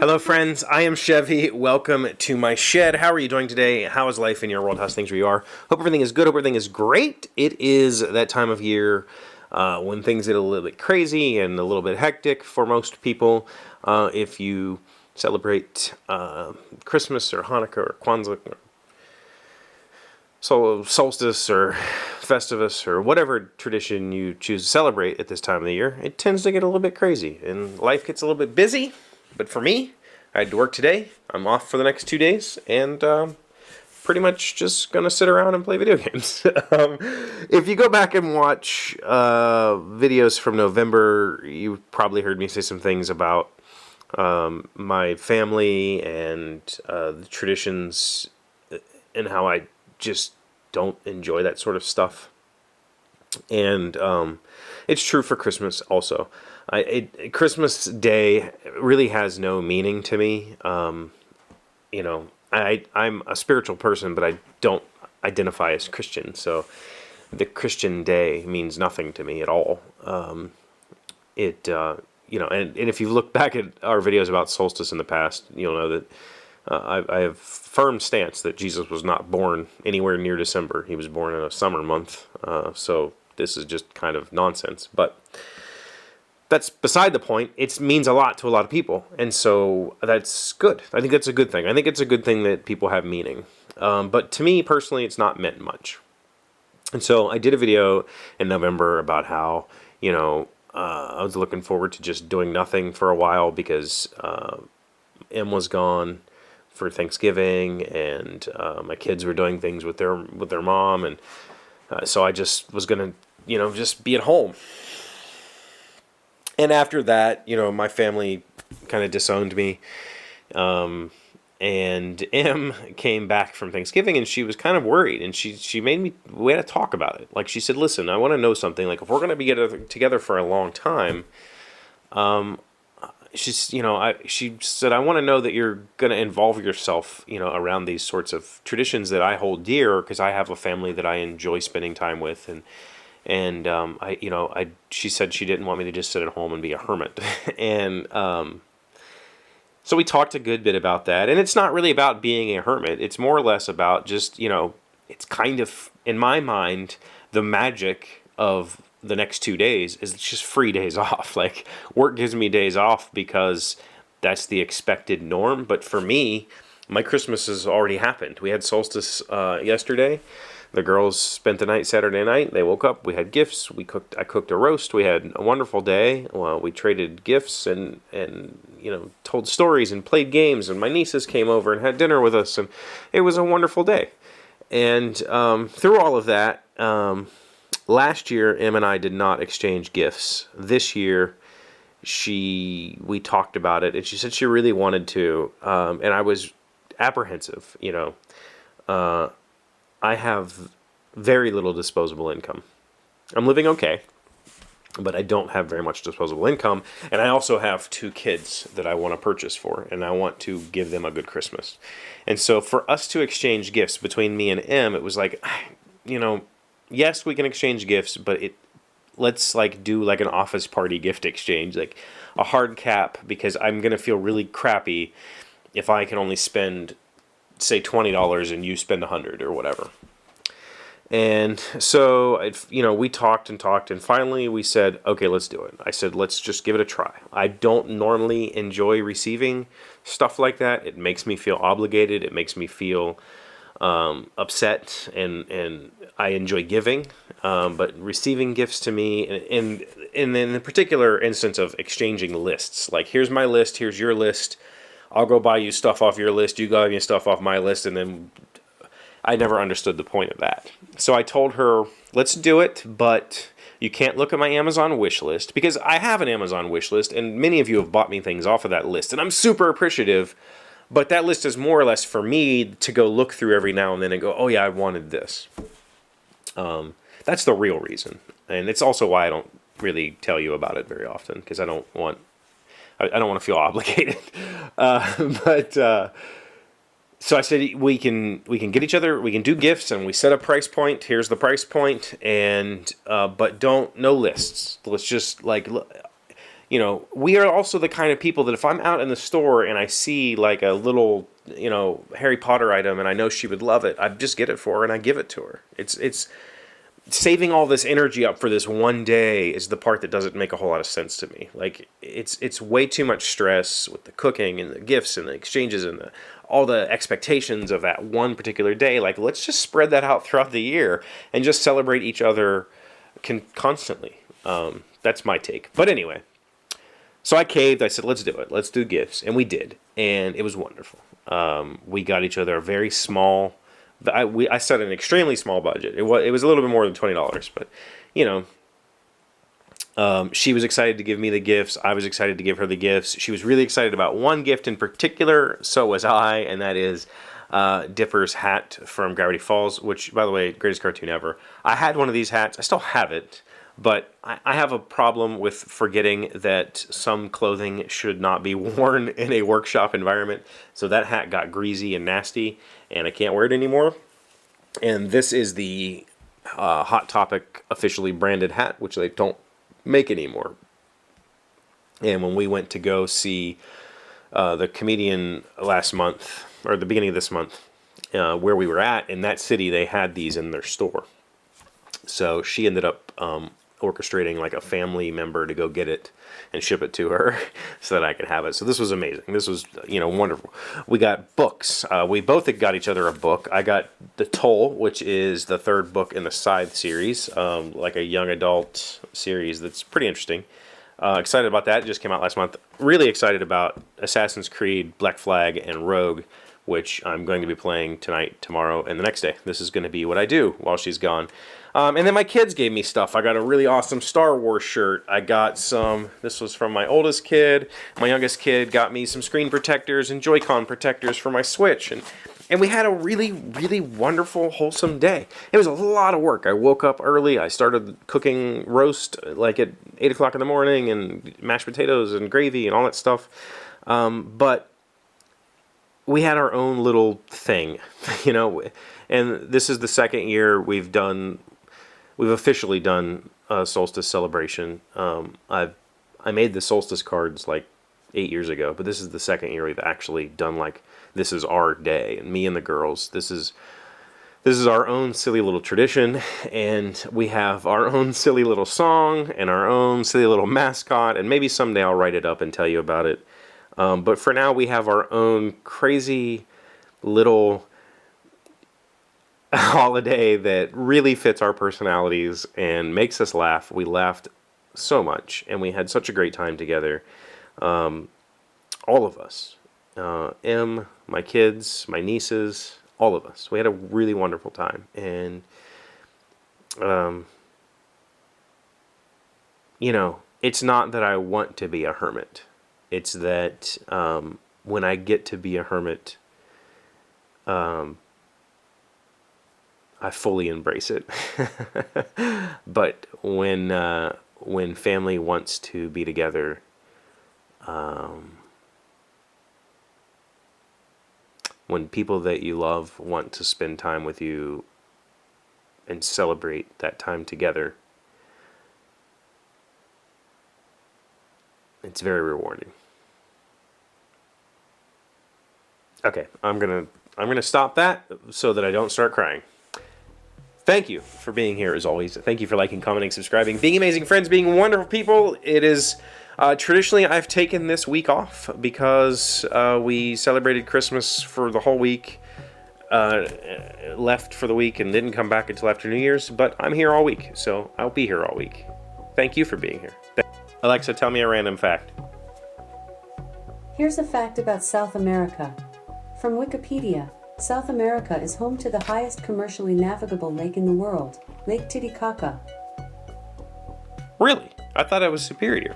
Hello, friends. I am Chevee. Welcome to my shed. How are you doing today? How is life in your world? How's things where you are? Hope everything is good. Hope everything is great. It is that time of year when things get a little bit crazy and a little bit hectic for most people. If you celebrate Christmas or Hanukkah or Kwanzaa or solstice or Festivus or whatever tradition you choose to celebrate at this time of the year, it tends to get a little bit crazy and life gets a little bit busy. But for me, I had to work today. I'm off for the next 2 days and pretty much just going to sit around and play video games. If you go back and watch videos from November, you probably heard me say some things about my family and the traditions and how I just don't enjoy that sort of stuff. And it's true for Christmas also. Christmas Day really has no meaning to me. I'm a spiritual person, but I don't identify as Christian. So the Christian Day means nothing to me at all. And if you look back at our videos about solstice in the past, you'll know that I have firm stance that Jesus was not born anywhere near December. He was born in a summer month. So this is just kind of nonsense. But that's beside the point. It means a lot to a lot of people. And so that's good. I think that's a good thing. I think it's a good thing that people have meaning. But to me personally, it's not meant much. And so I did a video in November about how, I was looking forward to just doing nothing for a while because Em was gone for Thanksgiving, and my kids were doing things with their mom, and so I just was gonna, just be at home. And after that, my family kind of disowned me, and Em came back from Thanksgiving, and she was kind of worried, and she made me. We had to talk about it. Like she said, "Listen, I want to know something. Like if we're gonna be together for a long time." She said, I want to know that you're going to involve yourself, around these sorts of traditions that I hold dear because I have a family that I enjoy spending time with. She said she didn't want me to just sit at home and be a hermit. And so we talked a good bit about that. And it's not really about being a hermit. It's more or less about just, it's kind of, in my mind, the magic of the next 2 days is just free days off. Like work gives me days off because that's the expected norm. But for me, my Christmas has already happened. We had solstice yesterday. The girls spent the night Saturday night. They woke up. We had gifts. I cooked a roast. We had a wonderful day. Well, we traded gifts and told stories and played games. And my nieces came over and had dinner with us. And it was a wonderful day. And through all of that, last year, Em and I did not exchange gifts. This year, we talked about it, and she said she really wanted to, and I was apprehensive. I have very little disposable income. I'm living okay, but I don't have very much disposable income, and I also have 2 kids that I want to purchase for, and I want to give them a good Christmas. And so for us to exchange gifts between me and Em, it was like, yes, we can exchange gifts, but let's do an office party gift exchange, like a hard cap, because I'm going to feel really crappy if I can only spend, say, $20 and you spend $100 or whatever. And so, we talked and talked, and finally we said, okay, let's do it. I said, let's just give it a try. I don't normally enjoy receiving stuff like that. It makes me feel obligated. It makes me feel upset, and I enjoy giving, but receiving gifts to me, and in the particular instance of exchanging lists, like here's my list, here's your list, I'll go buy you stuff off your list, you buy me stuff off my list, and then I never understood the point of that. So I told her, let's do it, but you can't look at my Amazon wish list, because I have an Amazon wish list, and many of you have bought me things off of that list, and I'm super appreciative. But that list is more or less for me to go look through every now and then and go, oh yeah, I wanted this. That's the real reason. And it's also why I don't really tell you about it very often, because I don't want to feel obligated. So I said we can get each other, we can do gifts, and we set a price point. Here's the price point, and but no lists. Let's just you know, we are also the kind of people that if I'm out in the store and I see like a little, you know, Harry Potter item and I know she would love it, I just get it for her and I give it to her. It's saving all this energy up for this one day is the part that doesn't make a whole lot of sense to me. Like it's way too much stress with the cooking and the gifts and the exchanges and all the expectations of that one particular day. Like, let's just spread that out throughout the year and just celebrate each other constantly. That's my take. But anyway, so I caved. I said, let's do it. Let's do gifts. And we did. And it was wonderful. We got each other a very small, I set an extremely small budget. It was a little bit more than $20, but, you know, she was excited to give me the gifts. I was excited to give her the gifts. She was really excited about one gift in particular. So was I, and that is Dipper's hat from Gravity Falls, which, by the way, greatest cartoon ever. I had one of these hats. I still have it. But I have a problem with forgetting that some clothing should not be worn in a workshop environment. So that hat got greasy and nasty, and I can't wear it anymore. And this is the Hot Topic officially branded hat, which they don't make anymore. And when we went to go see the comedian last month, or the beginning of this month, where we were at, in that city, they had these in their store. So she ended up orchestrating like a family member to go get it and ship it to her so that I could have it. So this was amazing. This was, you know, wonderful. We got books. We both had got each other a book. I got The Toll, which is the third book in the Scythe series, like a young adult series that's pretty interesting. Excited about that. It just came out last month. Really excited about Assassin's Creed, Black Flag, and Rogue, which I'm going to be playing tonight, tomorrow, and the next day. This is going to be what I do while she's gone. And then my kids gave me stuff. I got a really awesome Star Wars shirt. I got some, this was from my oldest kid. My youngest kid got me some screen protectors and Joy-Con protectors for my Switch. And we had a really, really wonderful, wholesome day. It was a lot of work. I woke up early. I started cooking roast like at 8 o'clock in the morning and mashed potatoes and gravy and all that stuff. But we had our own little thing, you know, and this is the second year we've officially done a solstice celebration. I made the solstice cards like 8 years ago, but this is the second year we've actually done like, this is our day, and me and the girls, this is our own silly little tradition, and we have our own silly little song and our own silly little mascot, and maybe someday I'll write it up and tell you about it. But for now, we have our own crazy little holiday that really fits our personalities and makes us laugh. We laughed so much, and we had such a great time together. All of us. My kids, my nieces, all of us. We had a really wonderful time. And, you know, it's not that I want to be a hermit. It's that when I get to be a hermit, I fully embrace it. But when family wants to be together, when people that you love want to spend time with you and celebrate that time together, it's very rewarding. Okay, I'm gonna stop that so that I don't start crying. Thank you for being here as always. Thank you for liking, commenting, subscribing, being amazing friends, being wonderful people. It is traditionally I've taken this week off because we celebrated Christmas for the whole week, left for the week and didn't come back until after New Year's, but I'm here all week, so I'll be here all week. Thank you for being here. Alexa, tell me a random fact. Here's a fact about South America. From Wikipedia, South America is home to the highest commercially navigable lake in the world, Lake Titicaca. Really? I thought I was Superior.